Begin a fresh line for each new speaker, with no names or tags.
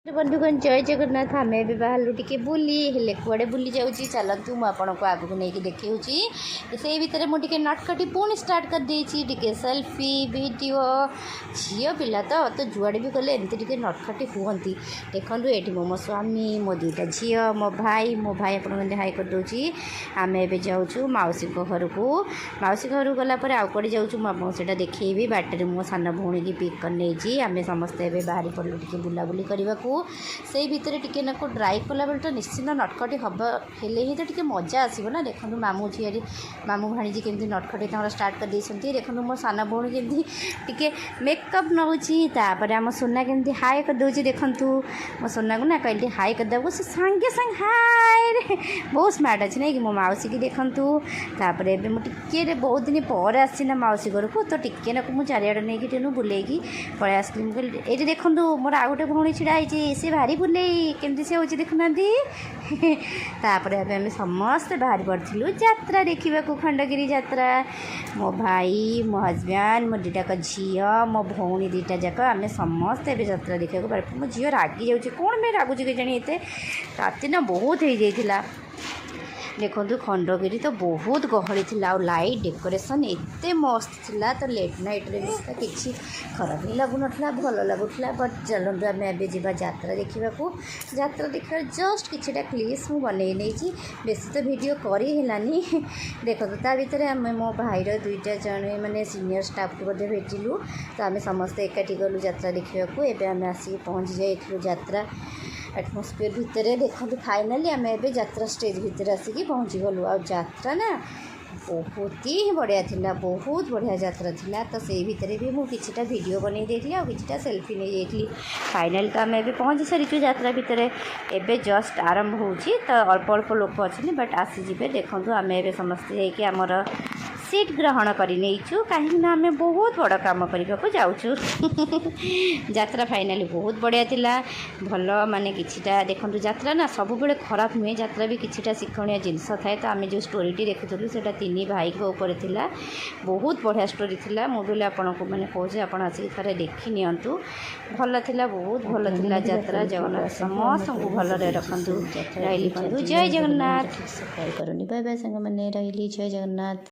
बंधुगण जय जगन्नाथ आम ए बाहर टी बुली हेले कड़े बुली जाऊँगी चलतु मुझे आग को लेकिन देखी से भितर मुझे नटखटी पुणी स्टार्ट कर देती सेल्फी वीडियो झील पिला तो जुआड़े भी गले एमती नटखटी हमें देखूँ ये मो स्वामी मो दुईटा झी मो भाई आपको हाई करदे आम ए जाऊँ मौसी घर को मौसी घर गलापर आउ कड़े जाऊँ से देखी बाटर मो सान भौणी की पिक कर आम समस्ते बाहरी पड़ू टी बुलाबुली करने को से भितर टिके नाको ड्राई कला बेल तो निश्चित नटखटी हम हेले ही तो टिके मजा आसो ना। देखो मामू झील मामू भाणीजी केमती नटखटी स्टार्ट कर देते देखो मो सान भौणी केमती टिके मेकअप नौपर आम सोना केमती हाई करदे देखूँ मो सोना को ना कहली हाई करदेव से सांगे सांगे हाय रे बहुत स्मार्ट अच्छे ना कि मो मौसी की देखूँ मुझे बहुत दिन पर आसना मौसी घर को तो टिके नाक मुझे चारिआड नहीं तेणु बुलेगी पलि आसली ये देखूँ मोर आउ गोटे भौणी छिड़ा सी भारी बुले केमती से होची देखुना तापर आम समस्ते बाहरी पड़ू यात्रा देखा खंडगिरी यात्रा मो भाई मो हजबैंड मो दुईटाक झील मो भौणी दुईटा जाक आम समस्ते यात्रा देखा बाहर मो झील रागी जाऊँगी कौन में रागुच के जानी एत राति ना बहुत हो जाता देखो खंडगिरी तो बहुत गहली थी लाइट डेकोरेशन एत मस्त थिला तो लेट नाइट रे किसी खराब नहीं लगुन भल लगुला बट चलते आम ए यात्रा देखा जस्ट किछटा क्लिप्स मुझे बनई नहीं बेसी तो वीडियो करी देखो ता भीतर आम मो भाईर दुईटा जड़े मैंने सीनियर स्टाफ को भेटिलु तो आम समस्ते एकाठी गलु यात्रा देखा एवं आम आसिक पहुँची जाइलु यात्रा एटमोस्फियर भितर देखो फाइनाली आम ए यात्रा स्टेज भितर आसिक पहुँची गलु आ यात्रा ना बहुत ही बढ़िया थिला बहुत बढ़िया यात्रा थिला तो से भितर भी मुझे किछटा वीडियो बनई देती आ किछटा सेल्फी नहीं जाइली फाइनाल तो आम ए पहुँची सारी यात्रा भितर एबे जस्ट आरंभ होची तो अल्प अल्प लोक अच्छे बट आसीजे देखो आम ए समस्ते जामर सीट ग्रहण करूँ कहीं आम बहुत बड़ कम करने को जाऊँ यात्रा फाइनाली बहुत बढ़िया थिला भल माने किछटा देखो यात्रा ना सब बेले खराब नुहे यात्रा भी किछटा शिक्षणीय जिनस थाए तो आम जो स्टोरीटी देखुलु से तीन भाई को ऊपर थिला बहुत बढ़िया स्टोरी थिला मुझे आपन को मैंने कहे आप आसिक थे देखी नियंतु भल थिला बहुत भल थिला यात्रा जगन्नाथ समस्त भलरे रखु रही बंधु जय जगन्नाथ सब्सक्राइब करनी बाय बाय सांग मैंने रही जय जगन्नाथ।